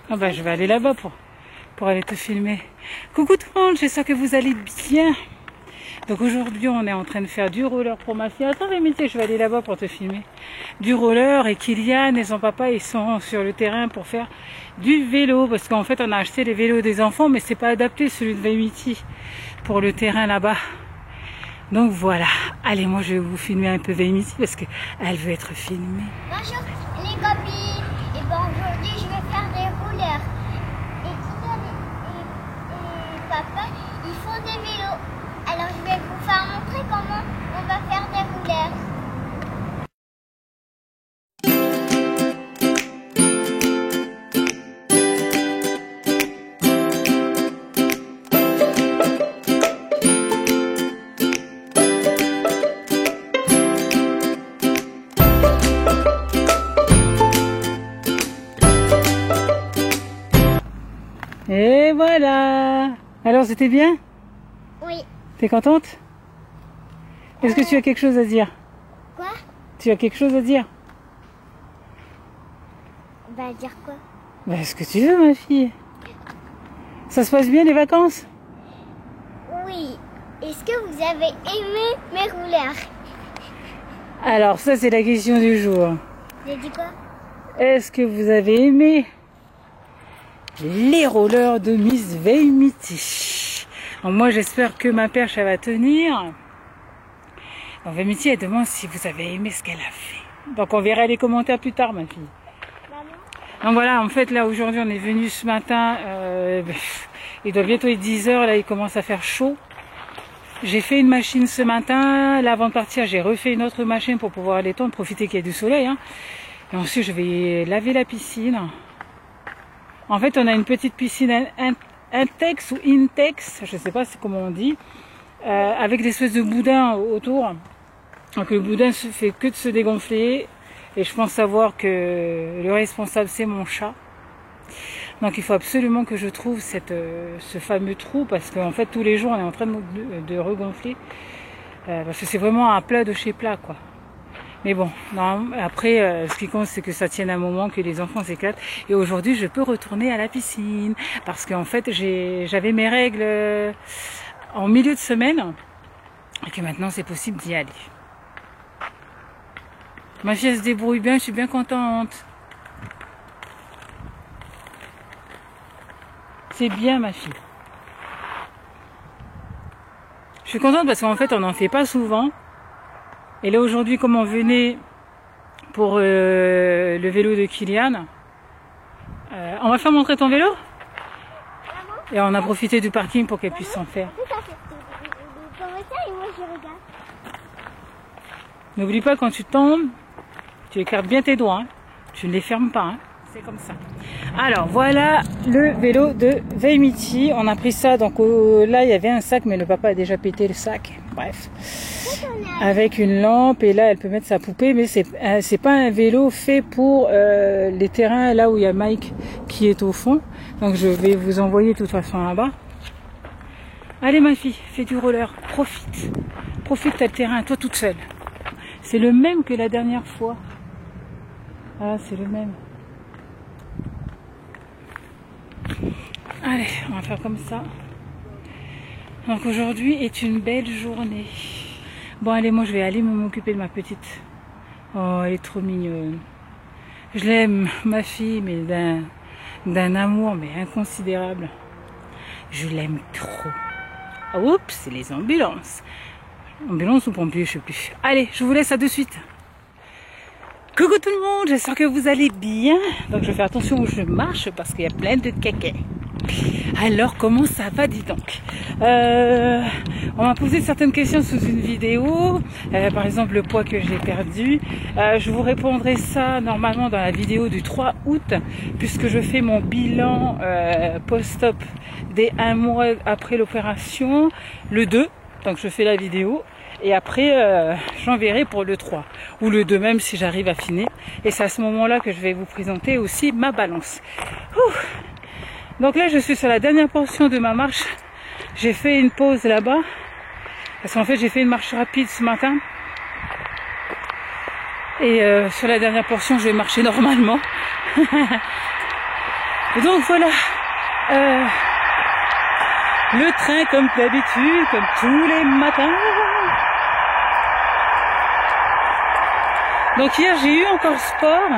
Ah bah je vais aller là-bas pour aller te filmer. Coucou tout le monde, j'espère que vous allez bien. Donc aujourd'hui on est en train de faire du roller pour ma fille. Attends Vémitié, je vais aller là-bas pour te filmer. Du roller, et Kylian et son papa ils sont sur le terrain pour faire du vélo. Parce qu'en fait on a acheté les vélos des enfants mais c'est pas adapté celui de Vémitié pour le terrain là-bas. Donc voilà, allez moi je vais vous filmer un peu Vémitié parce qu'elle veut être filmée. Bonjour les copines, et bon aujourd'hui je vais faire des rouleurs. Et Kylian et papa ils font des vélos. Alors je vais vous faire montrer comment on va faire des rouleurs. Et voilà. Alors c'était bien? Oui. T'es contente? Est-ce que tu as quelque chose à dire? Quoi? Tu as quelque chose à dire? Bah dire quoi? Bah ce que tu veux ma fille. Ça se passe bien les vacances? Oui. Est-ce que vous avez aimé mes rouleurs? Alors ça c'est la question du jour. J'ai dit quoi? Est-ce que vous avez aimé les rollers de Miss Vémitié? Donc moi j'espère que ma perche elle va tenir. Donc Vémitié elle demande si vous avez aimé ce qu'elle a fait. Donc on verra les commentaires plus tard ma fille. Donc voilà, en fait là aujourd'hui on est venu ce matin, il doit bientôt être 10 h, là il commence à faire chaud. J'ai fait une machine ce matin, là avant de partir j'ai refait une autre machine pour pouvoir aller tendre, profiter qu'il y ait du soleil. Hein. Et ensuite je vais laver la piscine. En fait on a une petite piscine Intex ou Intex, je ne sais pas comment on dit, avec des espèces de boudins autour. Donc le boudin ne fait que de se dégonfler. Et je pense savoir que le responsable c'est mon chat. Donc il faut absolument que je trouve ce fameux trou parce qu'en fait tous les jours on est en train de regonfler. Parce que c'est vraiment un plat de chez plat quoi. Mais bon, non, après ce qui compte c'est que ça tienne un moment, que les enfants s'éclatent. Et aujourd'hui je peux retourner à la piscine. Parce qu'en fait j'avais mes règles en milieu de semaine. Et que maintenant c'est possible d'y aller. Ma fille elle se débrouille bien, je suis bien contente. C'est bien ma fille. Je suis contente parce qu'en fait on n'en fait pas souvent. Et là aujourd'hui comme on venait pour le vélo de Kylian, on va faire montrer ton vélo. Et on a profité du parking pour qu'elle puisse s'en faire. N'oublie pas quand tu tombes, tu écartes bien tes doigts, hein. Tu ne les fermes pas, hein. C'est comme ça. Alors voilà le vélo de Vémitié. On a pris ça, donc là il y avait un sac, mais le papa a déjà pété le sac. Bref, avec une lampe et là elle peut mettre sa poupée, mais c'est pas un vélo fait pour les terrains là où il y a Mike qui est au fond. Donc je vais vous envoyer de toute façon là-bas. Allez ma fille, fais du roller, profite, t'as le terrain, toi toute seule. C'est le même que la dernière fois. Ah, c'est le même. Allez, on va faire comme ça. Donc aujourd'hui est une belle journée. Bon allez, moi je vais aller m'occuper de ma petite. Oh, elle est trop mignonne. Je l'aime, ma fille, mais d'un amour mais inconsidérable. Je l'aime trop. Ah, oups, c'est les ambulances. Ambulance ou pompier, je sais plus. Allez, je vous laisse à de suite. Coucou tout le monde, j'espère que vous allez bien. Donc je fais attention où je marche parce qu'il y a plein de caca. Alors comment ça va, dis donc? On m'a posé certaines questions sous une vidéo, par exemple le poids que j'ai perdu. Je vous répondrai ça normalement dans la vidéo du 3 août puisque je fais mon bilan post-op des 1 mois après l'opération, le 2. Donc je fais la vidéo Et après, j'enverrai pour le 3 ou le 2 même si j'arrive à finir. Et c'est à ce moment-là que je vais vous présenter aussi ma balance. Ouh. Donc là, je suis sur la dernière portion de ma marche. J'ai fait une pause là-bas. Parce qu'en fait, j'ai fait une marche rapide ce matin. Et sur la dernière portion, je vais marcher normalement. Et donc voilà. Le train comme d'habitude, comme tous les matins. Donc hier, j'ai eu encore sport.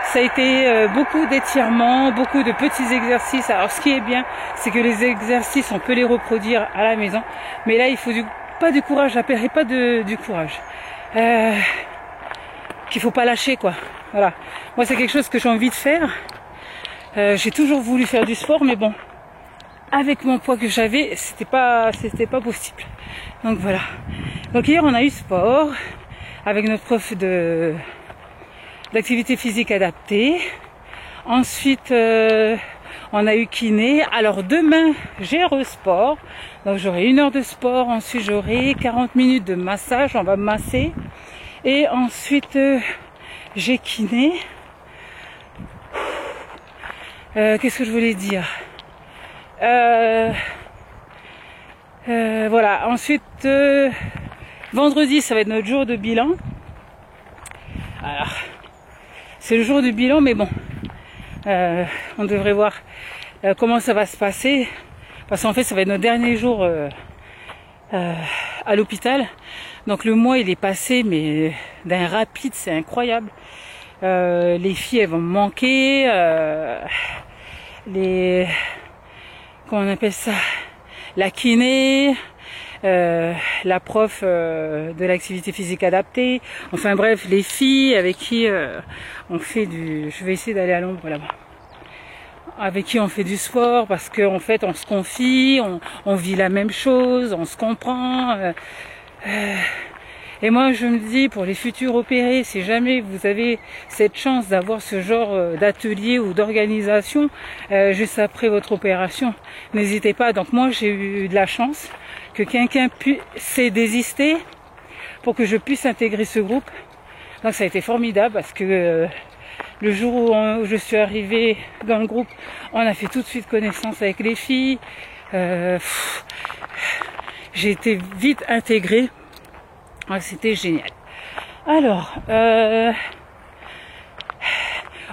Ça a été beaucoup d'étirements, beaucoup de petits exercices. Alors ce qui est bien, c'est que les exercices, on peut les reproduire à la maison. Mais là, il faut pas du courage, j'appellerai pas du courage. Qu'il faut pas lâcher, quoi. Voilà. Moi, c'est quelque chose que j'ai envie de faire. J'ai toujours voulu faire du sport, mais bon, avec mon poids que j'avais, c'était pas possible. Donc voilà. Donc hier, on a eu sport avec notre prof d'activité physique adaptée. Ensuite, on a eu kiné. Alors demain, j'ai sport. Donc j'aurai 1 heure de sport. Ensuite, j'aurai 40 minutes de massage. On va me masser. Et ensuite, j'ai kiné. Qu'est-ce que je voulais dire? Voilà. Ensuite, vendredi, ça va être notre jour de bilan. Alors, c'est le jour du bilan, mais bon, on devrait voir comment ça va se passer. Parce qu'en fait, ça va être notre dernier jour à l'hôpital. Donc le mois, il est passé, mais d'un rapide, c'est incroyable. Les filles, elles vont me manquer. Comment on appelle ça? La kiné. La prof de l'activité physique adaptée. Enfin bref, les filles avec qui on fait je vais essayer d'aller à l'ombre là-bas. Avec qui on fait du sport parce qu'en fait on se confie, on vit la même chose, on se comprend. Et moi je me dis pour les futurs opérés, si jamais vous avez cette chance d'avoir ce genre d'atelier ou d'organisation juste après votre opération, n'hésitez pas. Donc moi j'ai eu de la chance que quelqu'un s'est désisté pour que je puisse intégrer ce groupe. Donc ça a été formidable parce que le jour où je suis arrivée dans le groupe, on a fait tout de suite connaissance avec les filles. J'ai été vite intégrée. C'était génial. Alors,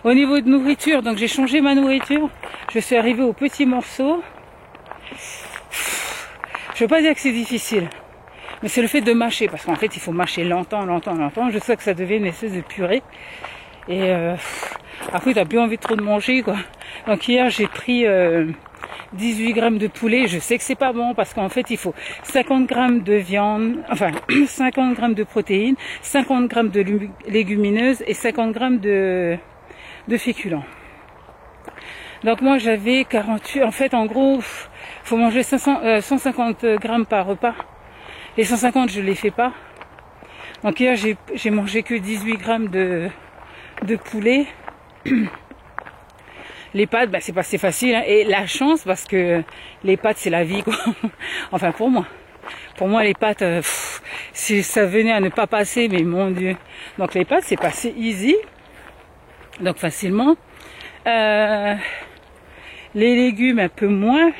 au niveau de nourriture, donc j'ai changé ma nourriture. Je suis arrivée au petit morceau. Je veux pas dire que c'est difficile, mais c'est le fait de mâcher, parce qu'en fait il faut mâcher longtemps. Je sais que ça devient une espèce de purée. Et après t'as plus envie trop de manger, quoi. Donc hier j'ai pris 18 grammes de poulet. Je sais que c'est pas bon parce qu'en fait il faut 50 grammes de viande, enfin 50 grammes de protéines, 50 grammes de légumineuses et 50 grammes de féculents. Donc moi j'avais 48, en fait en gros faut manger 150 grammes par repas. Les 150 je les fais pas. Donc hier j'ai mangé que 18 grammes de poulet. Les pâtes, c'est pas assez facile, hein. Et la chance parce que les pâtes c'est la vie, quoi. Enfin pour moi. Pour moi les pâtes, si ça venait à ne pas passer, mais mon Dieu. Donc les pâtes c'est passé easy. Donc facilement. Les légumes un peu moins.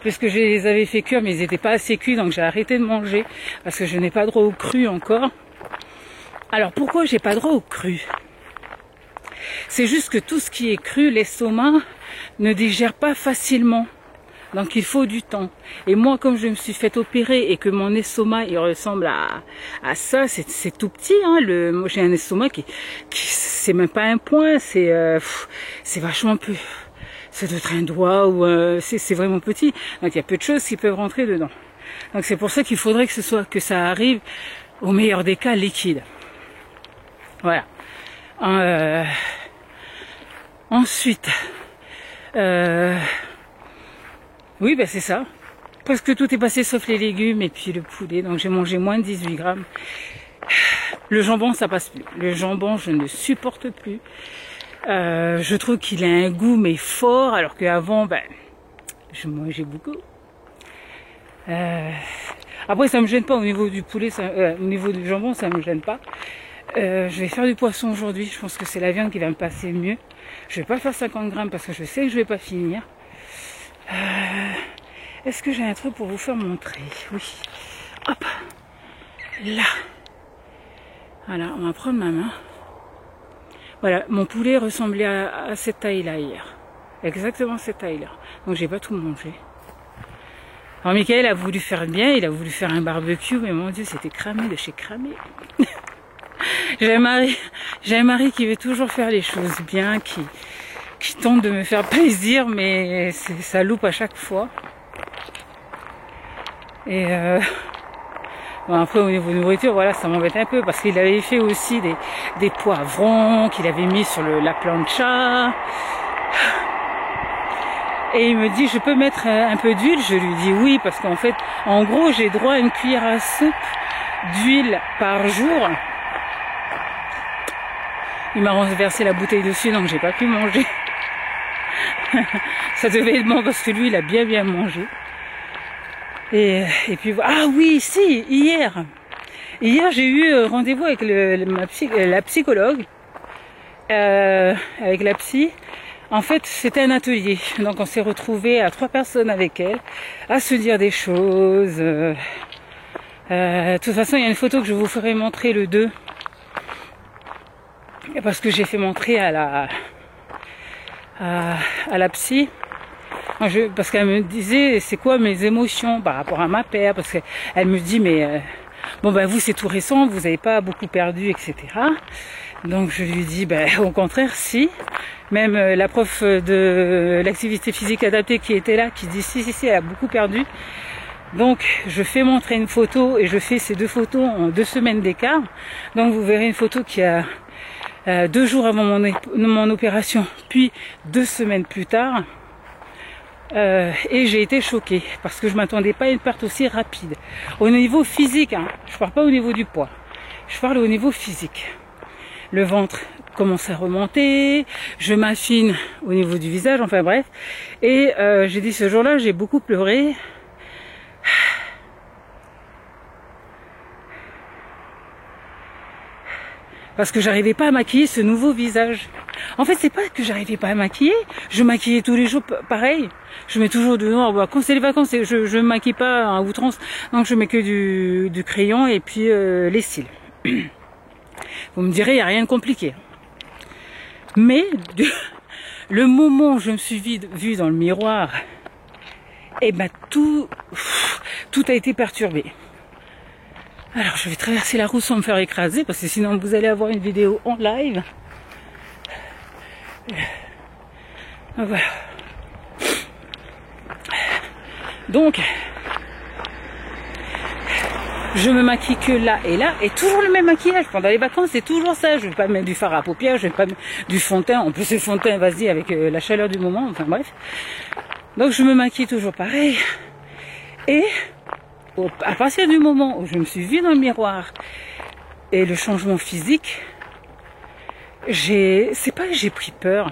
Puisque je les avais fait cuire mais ils n'étaient pas assez cuits, donc j'ai arrêté de manger. Parce que je n'ai pas droit au cru encore. Alors pourquoi j'ai pas droit au cru? C'est juste que tout ce qui est cru, l'estomac ne digère pas facilement. Donc il faut du temps. Et moi, comme je me suis fait opérer et que mon estomac il ressemble à ça, c'est tout petit. Hein, moi j'ai un estomac qui c'est même pas un point, c'est vachement peu. C'est peut-être un doigt ou c'est vraiment petit. Donc il y a peu de choses qui peuvent rentrer dedans. Donc c'est pour ça qu'il faudrait que ça arrive au meilleur des cas liquide. Voilà. Ensuite, oui, c'est ça. Presque tout est passé sauf les légumes et puis le poulet. Donc j'ai mangé moins de 18 grammes. Le jambon, ça passe plus. Le jambon, je ne supporte plus. Je trouve qu'il a un goût mais fort, alors qu'avant, je mangeais beaucoup. Après, ça me gêne pas au niveau du poulet, au niveau du jambon, ça me gêne pas. Je vais faire du poisson aujourd'hui. Je pense que c'est la viande qui va me passer mieux. Je vais pas faire 50 grammes parce que je sais que je vais pas finir. Est-ce que j'ai un truc pour vous faire montrer? Oui. Hop. Là. Voilà, on va prendre ma main. Voilà, mon poulet ressemblait à cette taille-là hier. Exactement cette taille-là. Donc j'ai pas tout mangé. Alors Michael a voulu faire bien, il a voulu faire un barbecue, mais mon Dieu, c'était cramé de chez cramé. J'ai un mari qui veut toujours faire les choses bien, qui tente de me faire plaisir, mais ça loupe à chaque fois. Et bon, après au niveau de nourriture, voilà, ça m'embête un peu parce qu'il avait fait aussi des poivrons qu'il avait mis sur la plancha. Et il me dit, je peux mettre un peu d'huile? Je lui dis oui, parce qu'en fait, en gros, j'ai droit à une cuillère à soupe d'huile par jour. Il m'a renversé la bouteille dessus, donc j'ai pas pu manger. Ça devait être bon parce que lui, il a bien mangé. Et puis, ah oui, si, hier, j'ai eu rendez-vous avec la psychologue, avec la psy. En fait, c'était un atelier, donc on s'est retrouvés à 3 personnes avec elle, à se dire des choses. De toute façon, il y a une photo que je vous ferai montrer le 2, parce que j'ai fait montrer à la psy, parce qu'elle me disait c'est quoi mes émotions par rapport à ma père, parce qu'elle me dit mais bon ben vous c'est tout récent, vous n'avez pas beaucoup perdu, etc. Donc je lui dis ben au contraire si. Même la prof de l'activité physique adaptée qui était là, qui dit si, elle a beaucoup perdu. Donc je fais montrer une photo et je fais ces 2 photos en 2 semaines d'écart. Donc vous verrez une photo qui a 2 jours avant mon opération, puis 2 semaines plus tard. Et j'ai été choquée parce que je m'attendais pas à une perte aussi rapide. Au niveau physique, hein, je parle pas au niveau du poids, je parle au niveau physique. Le ventre commence à remonter, je m'affine au niveau du visage, enfin bref. Et j'ai dit ce jour-là, j'ai beaucoup pleuré. Parce que j'arrivais pas à maquiller ce nouveau visage. En fait, c'est pas que j'arrivais pas à maquiller, je maquillais tous les jours pareil. Je mets toujours du noir. Bah, quand c'est les vacances, je maquille pas à outrance, donc je mets que du crayon et puis les cils. Vous me direz, il n'y a rien de compliqué. Mais le moment où je me suis vue dans le miroir, et ben tout a été perturbé. Alors je vais traverser la route sans me faire écraser, parce que sinon vous allez avoir une vidéo en live. Voilà. Donc, je me maquille que là et là, et toujours le même maquillage. Pendant les vacances, c'est toujours ça. Je vais pas mettre du fard à paupières, je vais pas mettre du fond de teint. En plus, le fond de teint, vas-y, avec la chaleur du moment, enfin bref. Donc, je me maquille toujours pareil. Et à partir du moment où je me suis vue dans le miroir et le changement physique, c'est pas que j'ai pris peur.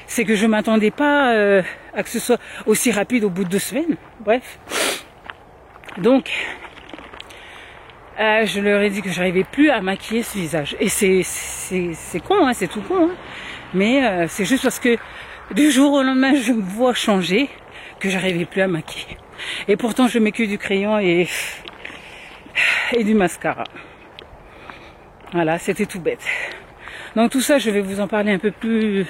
C'est que je m'attendais pas à que ce soit aussi rapide au bout de 2 semaines. Bref. Donc, je leur ai dit que j'arrivais plus à maquiller ce visage. Et c'est con, hein, c'est tout con. Hein. Mais c'est juste parce que du jour au lendemain, je me vois changer que j'arrivais plus à maquiller. Et pourtant, je mets que du crayon et du mascara. Voilà, c'était tout bête. Donc tout ça, je vais vous en parler un peu plus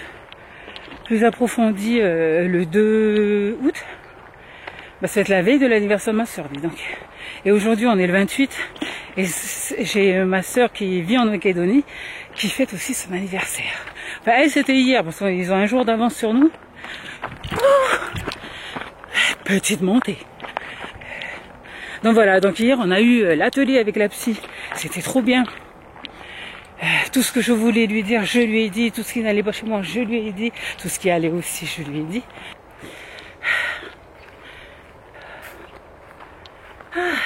approfondi le 2 août. Bah, c'est la veille de l'anniversaire de ma soeur, dis donc. Et aujourd'hui, on est le 28. Et j'ai ma soeur qui vit en Nouvelle-Calédonie, qui fête aussi son anniversaire. Enfin, elle, c'était hier, parce qu'ils ont un jour d'avance sur nous. Petite montée. Donc voilà, donc hier, on a eu l'atelier avec la psy. C'était trop bien. Tout ce que je voulais lui dire, je lui ai dit. Tout ce qui n'allait pas chez moi, je lui ai dit. Tout ce qui allait aussi, je lui ai dit.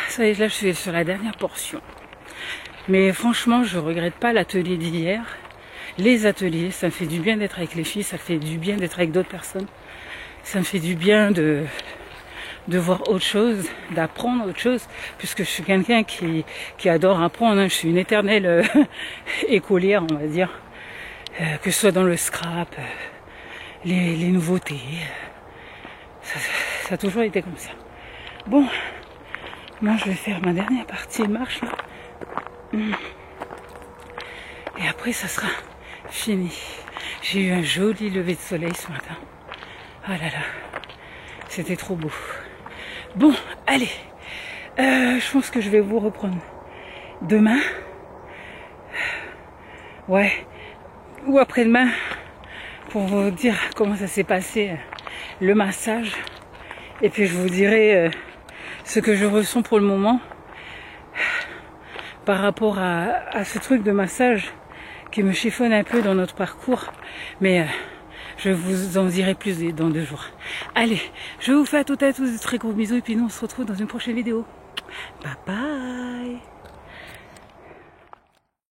Ça y est, là je suis sur la dernière portion. Mais franchement, je regrette pas l'atelier d'hier. Les ateliers, ça me fait du bien d'être avec les filles, ça me fait du bien d'être avec d'autres personnes. Ça me fait du bien de de voir autre chose, d'apprendre autre chose, puisque je suis quelqu'un qui adore apprendre, hein. Je suis une éternelle écolière, on va dire, que ce soit dans le scrap, les nouveautés, ça a toujours été comme ça. Bon, moi je vais faire ma dernière partie de marche là. Et après ça sera fini. J'ai eu un joli lever de soleil ce matin. Ah là là, c'était trop beau. Bon, allez, je pense que je vais vous reprendre demain. Ouais, ou après-demain, pour vous dire comment ça s'est passé, le massage. Et puis je vous dirai ce que je ressens pour le moment par rapport à ce truc de massage qui me chiffonne un peu dans notre parcours. Mais je vous en dirai plus dans 2 jours. Allez, je vous fais à toutes et à tous de très gros bisous et puis nous on se retrouve dans une prochaine vidéo. Bye bye.